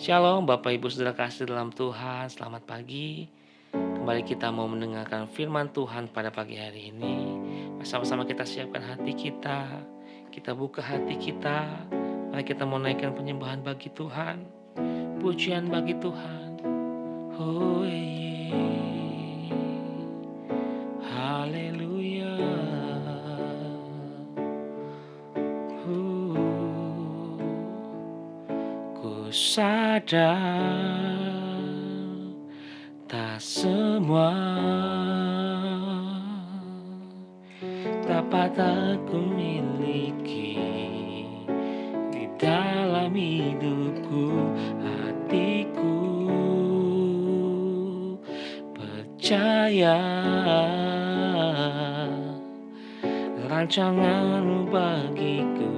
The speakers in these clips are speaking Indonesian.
Shalom Bapak Ibu Saudara kasih dalam Tuhan, selamat pagi. Kembali kita mau mendengarkan firman Tuhan pada pagi hari ini. Sama-sama kita siapkan hati kita buka hati kita. Mari kita mau naikkan penyembahan bagi Tuhan, pujian bagi Tuhan. Oh haleluya. Ku sadar tak semua dapat aku miliki di dalam hidupku, hatiku percaya rancanganmu bagiku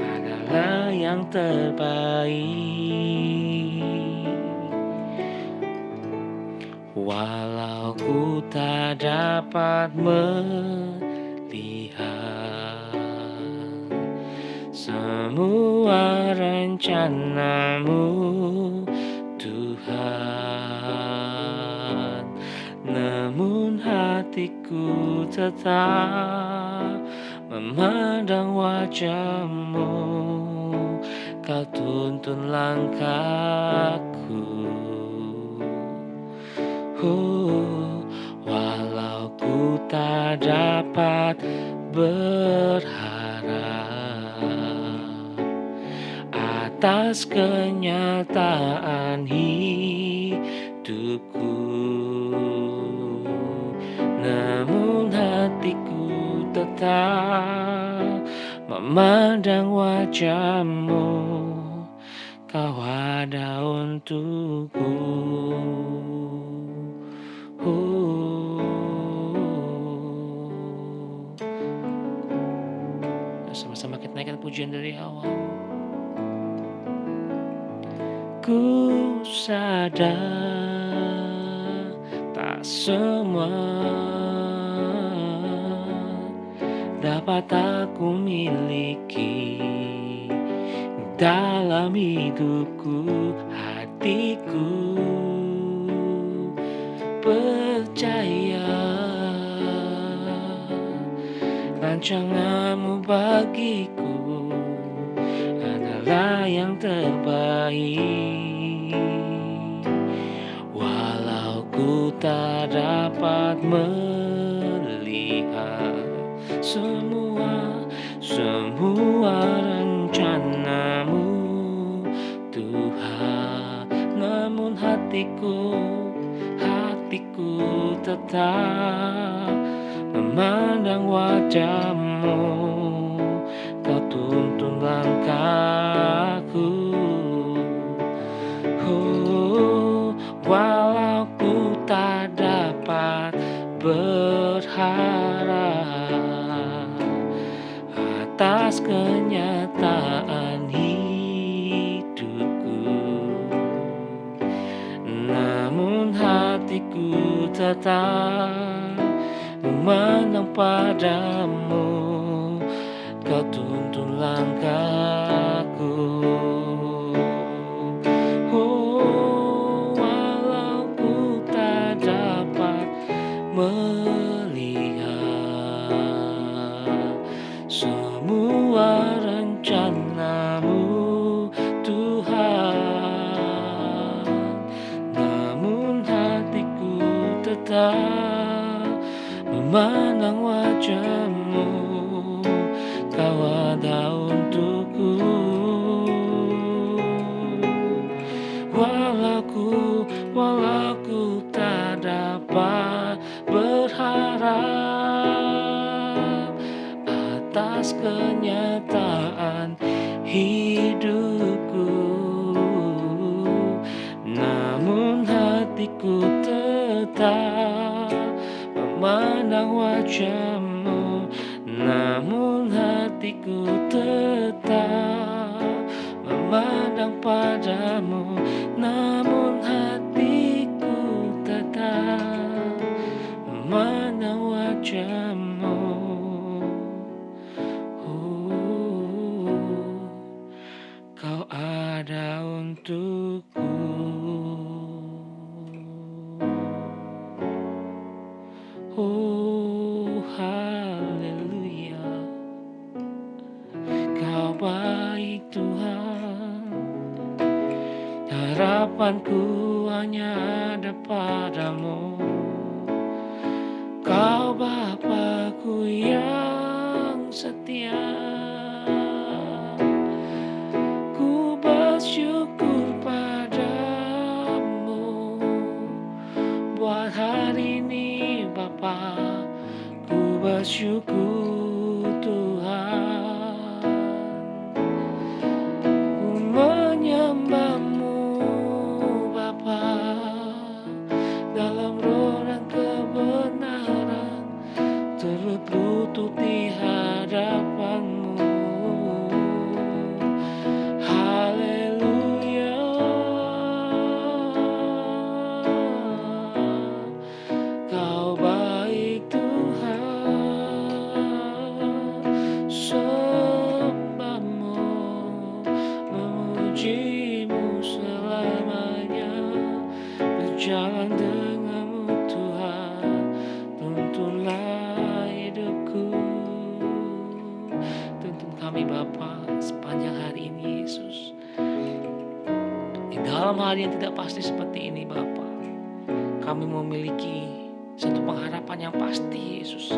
adalah yang terbaik. Walau ku tak dapat melihat semua rencanamu, Tuhan, namun hatiku tetap memandang wajah-Mu. Kau tuntun langkahku. Walau ku tak dapat berharap atas kenyataan hidupku, namun hatiku tetap memandang wajah-Mu. Kau ada untukku. Sama-sama kita naikkan pujian dari awal. Ku sadar tak semua dapat aku miliki dalam hidupku, hatiku percaya rancanganmu bagiku adalah yang terbaik. Walau ku tak dapat melihat semua rencanamu, Tuhan, namun hatiku tetap memandang wajah-Mu. Kau tuntun langkahku. Walau ku tak dapat berharap atas kenyataan hidupku, namun hatiku tetap memandang padamu. Kau tuntun langkahku. Walau ku tak dapat melihat semua rencanamu, Tuhan, namun hatiku tetap memandang wajah-Mu. Kau ada untukku. Walau ku tak dapat berharap atas kenyataan hidupku, namun hatiku tetap memandang wajah-Mu. Namun hatiku tetap memandang padamu. Namun hatiku tetap memandang wajah-Mu. Kau ada untuk Oh haleluya, Kau baik Tuhan. Harapanku hanya ada padamu, Kau Bapa-Ku yang setia. Ku bersyukur padamu buat hari ini Bapa. Ku bersyukur Tuhan. Ku menyembah-Mu Bapa dalam roh dan kebenaran, turut lutut di hadapan-Mu. Haleluya, Kau baik Tuhan. Sembah-Mu, memuji-Mu selamanya, berjalan dengan-Mu Tuhan, tuntunlah hidupku. Tuntun kami Bapa sepanjang hari ini Yesus. Di dalam hari yang tidak pasti seperti ini Bapa, kami memiliki satu pengharapan yang pasti Yesus.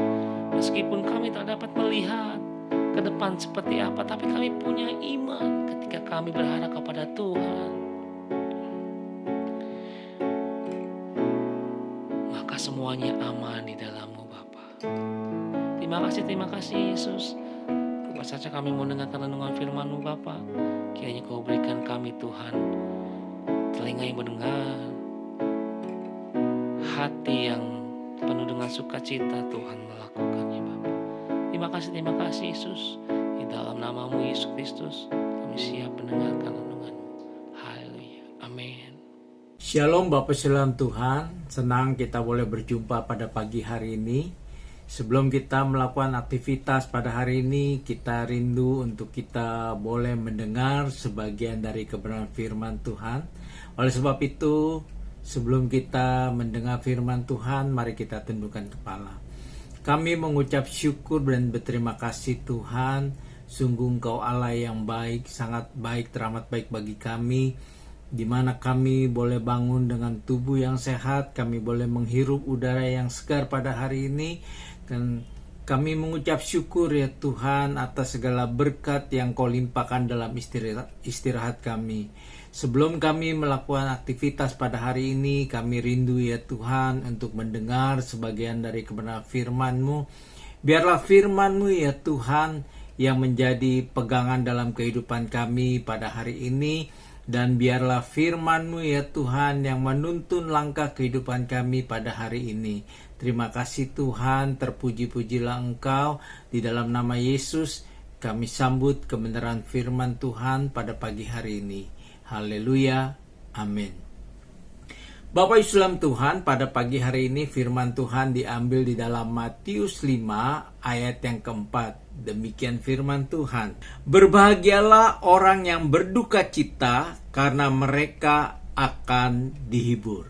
Meskipun kami tak dapat melihat ke depan seperti apa, tapi kami punya iman ketika kami berharap kepada Tuhan. Maka semuanya aman di dalam-Mu Bapa. Terima kasih Yesus. Bukan saja kami mau mendengarkan renungan firman-Mu Bapa, kiranya Kau berikan kami Tuhan telinga yang mendengar, hati yang penuh dengan sukacita Tuhan melakukannya Bapa. Terima kasih Yesus. Di dalam nama-Mu Yesus Kristus kami siap mendengarkan renungan-Mu. Haleluya. Amin. Shalom Bapak Shalom Tuhan, senang kita boleh berjumpa pada pagi hari ini. Sebelum kita melakukan aktivitas pada hari ini, kita rindu untuk kita boleh mendengar sebagian dari kebenaran firman Tuhan. Oleh sebab itu, sebelum kita mendengar firman Tuhan, mari kita tundukkan kepala. Kami mengucap syukur dan berterima kasih Tuhan. Sungguh Engkau Allah yang baik, sangat baik, teramat baik bagi kami, di mana kami boleh bangun dengan tubuh yang sehat, kami boleh menghirup udara yang segar pada hari ini, dan kami mengucap syukur ya Tuhan atas segala berkat yang Kau limpahkan dalam istirahat kami. Sebelum kami melakukan aktivitas pada hari ini, kami rindu ya Tuhan untuk mendengar sebagian dari kebenaran firman-Mu. Biarlah firman-Mu ya Tuhan yang menjadi pegangan dalam kehidupan kami pada hari ini, dan biarlah firman-Mu ya Tuhan yang menuntun langkah kehidupan kami pada hari ini. Terima kasih Tuhan, terpuji-pujilah Engkau. Di dalam nama Yesus kami sambut kebenaran firman Tuhan pada pagi hari ini. Haleluya, amin. Bapak Islam Tuhan, pada pagi hari ini firman Tuhan diambil di dalam Matius 5 ayat yang keempat. Demikian firman Tuhan. Berbahagialah orang yang berduka cita, karena mereka akan dihibur.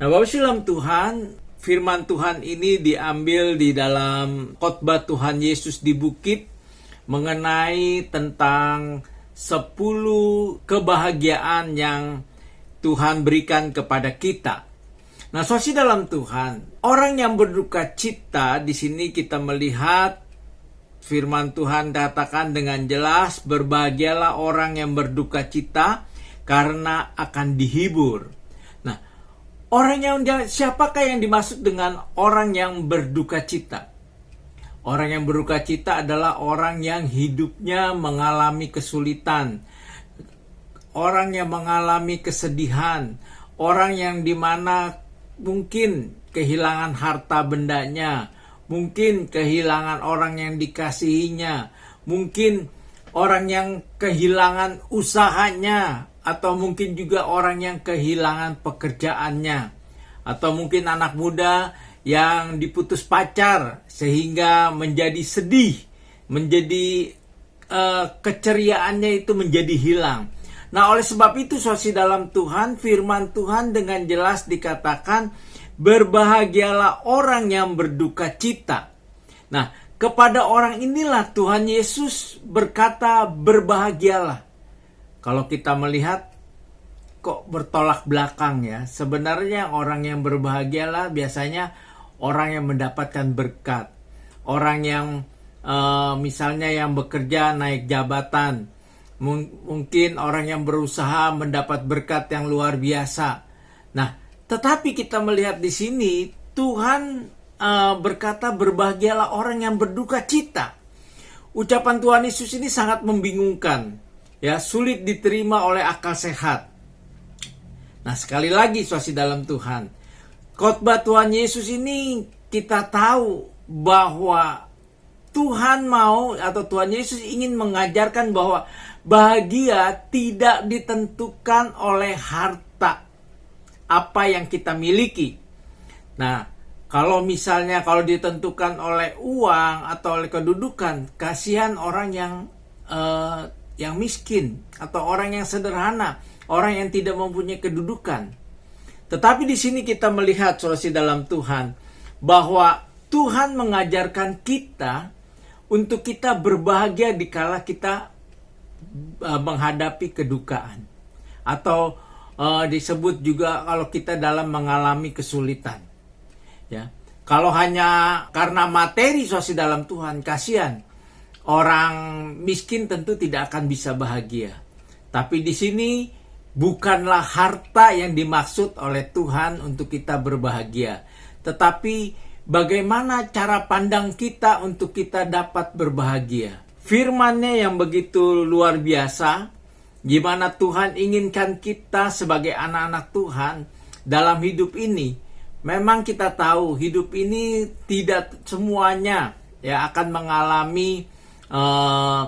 Nah Bapak Islam Tuhan, firman Tuhan ini diambil di dalam khotbah Tuhan Yesus di bukit mengenai tentang 10 kebahagiaan yang Tuhan berikan kepada kita. Nah, saudara dalam Tuhan, orang yang berduka cita, di sini kita melihat firman Tuhan katakan dengan jelas, berbahagialah orang yang berduka cita karena akan dihibur. Nah, siapakah yang dimaksud dengan orang yang berduka cita? Orang yang berduka cita adalah orang yang hidupnya mengalami kesulitan, orang yang mengalami kesedihan, orang yang dimana mungkin kehilangan harta bendanya, mungkin kehilangan orang yang dikasihinya, mungkin orang yang kehilangan usahanya, atau mungkin juga orang yang kehilangan pekerjaannya, atau mungkin anak muda yang diputus pacar sehingga menjadi sedih, menjadi keceriaannya itu menjadi hilang. Nah oleh sebab itu saudara dalam Tuhan, firman Tuhan dengan jelas dikatakan berbahagialah orang yang berduka cita. Nah, kepada orang inilah Tuhan Yesus berkata berbahagialah. Kalau kita melihat kok bertolak belakang ya. Sebenarnya orang yang berbahagialah biasanya orang yang mendapatkan berkat. Orang yang misalnya yang bekerja naik jabatan. Mungkin orang yang berusaha mendapat berkat yang luar biasa. Nah, tetapi kita melihat di sini Tuhan berkata berbahagialah orang yang berduka cita. Ucapan Tuhan Yesus ini sangat membingungkan, ya, sulit diterima oleh akal sehat. Nah, sekali lagi saudara dalam Tuhan, khotbah Tuhan Yesus ini kita tahu bahwa Tuhan mau atau Tuhan Yesus ingin mengajarkan bahwa bahagia tidak ditentukan oleh harta apa yang kita miliki. Nah, kalau misalnya kalau ditentukan oleh uang atau oleh kedudukan, kasihan orang yang miskin atau orang yang sederhana, orang yang tidak mempunyai kedudukan. Tetapi di sini kita melihat saudara dalam Tuhan bahwa Tuhan mengajarkan kita untuk kita berbahagia dikala kita menghadapi kedukaan, atau disebut juga kalau kita dalam mengalami kesulitan. Ya, kalau hanya karena materi saudara dalam Tuhan, kasihan orang miskin tentu tidak akan bisa bahagia. Tapi di sini bukanlah harta yang dimaksud oleh Tuhan untuk kita berbahagia, tetapi bagaimana cara pandang kita untuk kita dapat berbahagia. Firman-Nya yang begitu luar biasa, gimana Tuhan inginkan kita sebagai anak-anak Tuhan dalam hidup ini. Memang kita tahu hidup ini tidak semuanya ya akan mengalami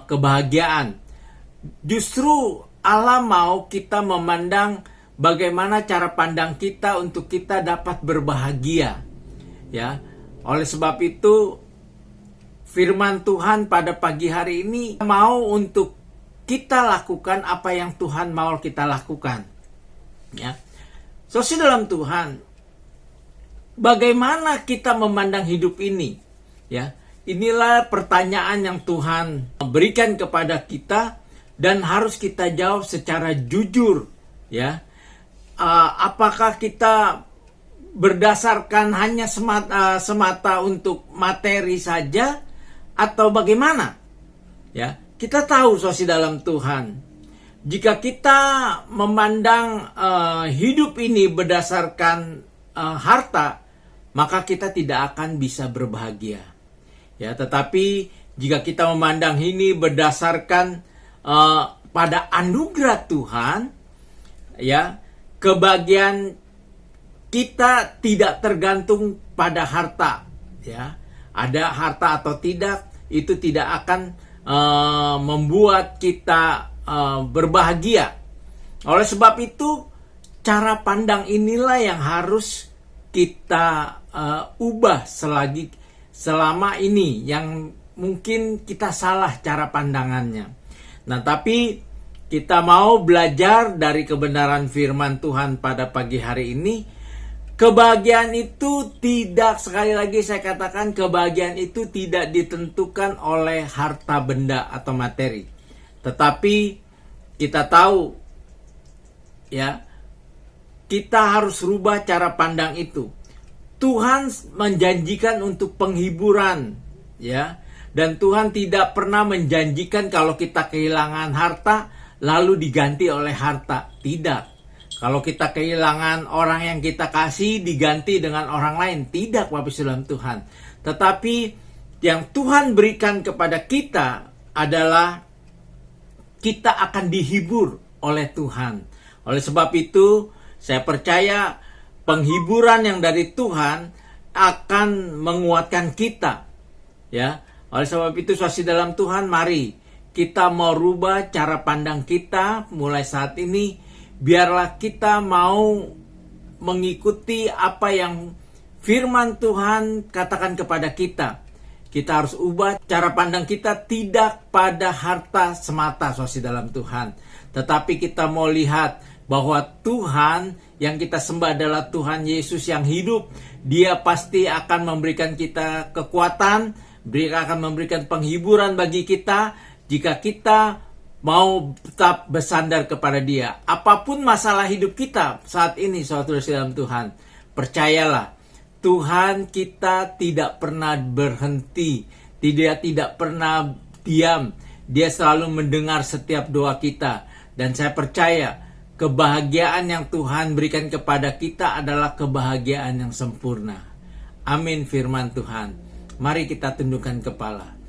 kebahagiaan. Justru Allah mau kita memandang bagaimana cara pandang kita untuk kita dapat berbahagia. Ya, oleh sebab itu firman Tuhan pada pagi hari ini mau untuk kita lakukan apa yang Tuhan mau kita lakukan. Ya, saudara dalam Tuhan, bagaimana kita memandang hidup ini? Ya, inilah pertanyaan yang Tuhan berikan kepada kita dan harus kita jawab secara jujur. Ya, apakah kita berdasarkan hanya semata untuk materi saja atau bagaimana? Ya, kita tahu saudara dalam Tuhan, jika kita memandang hidup ini berdasarkan harta, maka kita tidak akan bisa berbahagia. Ya, tetapi jika kita memandang ini berdasarkan pada anugerah Tuhan, ya, kebahagiaan kita tidak tergantung pada harta, ya. Ada harta atau tidak, itu tidak akan membuat kita berbahagia. Oleh sebab itu, cara pandang inilah yang harus kita ubah selama ini yang mungkin kita salah cara pandangannya. Nah, tapi kita mau belajar dari kebenaran firman Tuhan pada pagi hari ini. Kebahagiaan itu tidak, sekali lagi saya katakan, kebahagiaan itu tidak ditentukan oleh harta benda atau materi. Tetapi kita tahu, ya, kita harus rubah cara pandang itu. Tuhan menjanjikan untuk penghiburan, ya, dan Tuhan tidak pernah menjanjikan kalau kita kehilangan harta lalu diganti oleh harta. Tidak. Kalau kita kehilangan orang yang kita kasih diganti dengan orang lain. Tidak, Bapak Ibu dalam Tuhan. Tetapi yang Tuhan berikan kepada kita adalah kita akan dihibur oleh Tuhan. Oleh sebab itu, saya percaya penghiburan yang dari Tuhan akan menguatkan kita. Ya, oleh sebab itu saudara dalam Tuhan, mari kita mau rubah cara pandang kita mulai saat ini. Biarlah kita mau mengikuti apa yang firman Tuhan katakan kepada kita. Kita harus ubah cara pandang kita tidak pada harta semata saudara dalam Tuhan. Tetapi kita mau lihat bahwa Tuhan yang kita sembah adalah Tuhan Yesus yang hidup. Dia pasti akan memberikan kita kekuatan, dia akan memberikan penghiburan bagi kita jika kita mau tetap bersandar kepada Dia. Apapun masalah hidup kita saat ini, saudara dalam Tuhan, percayalah, Tuhan kita tidak pernah berhenti, Dia tidak pernah diam. Dia selalu mendengar setiap doa kita. Dan saya percaya kebahagiaan yang Tuhan berikan kepada kita adalah kebahagiaan yang sempurna. Amin firman Tuhan. Mari kita tundukkan kepala.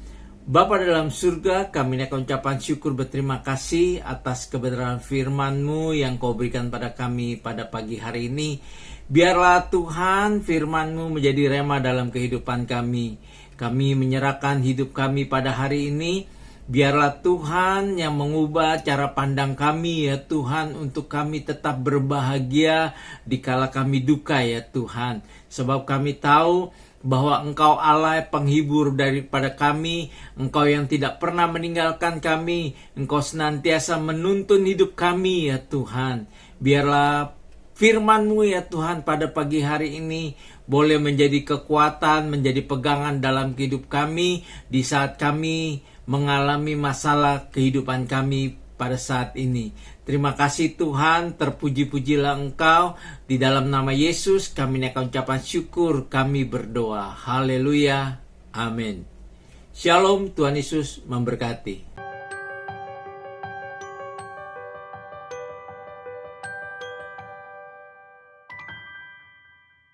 Bapa dalam surga, kami naikkan ucapan syukur berterima kasih atas kebenaran firman-Mu yang Kau berikan pada kami pada pagi hari ini. Biarlah Tuhan firman-Mu menjadi rema dalam kehidupan kami. Kami menyerahkan hidup kami pada hari ini. Biarlah Tuhan yang mengubah cara pandang kami ya Tuhan, untuk kami tetap berbahagia dikala kami duka ya Tuhan. Sebab kami tahu bahwa Engkau Allah penghibur daripada kami, Engkau yang tidak pernah meninggalkan kami, Engkau senantiasa menuntun hidup kami ya Tuhan. Biarlah firman-Mu ya Tuhan pada pagi hari ini boleh menjadi kekuatan, menjadi pegangan dalam hidup kami di saat kami mengalami masalah kehidupan kami pada saat ini. Terima kasih Tuhan, terpuji-pujilah Engkau. Di dalam nama Yesus kami naikkan ucapan syukur, kami berdoa. Haleluya. Amin. Shalom, Tuhan Yesus memberkati.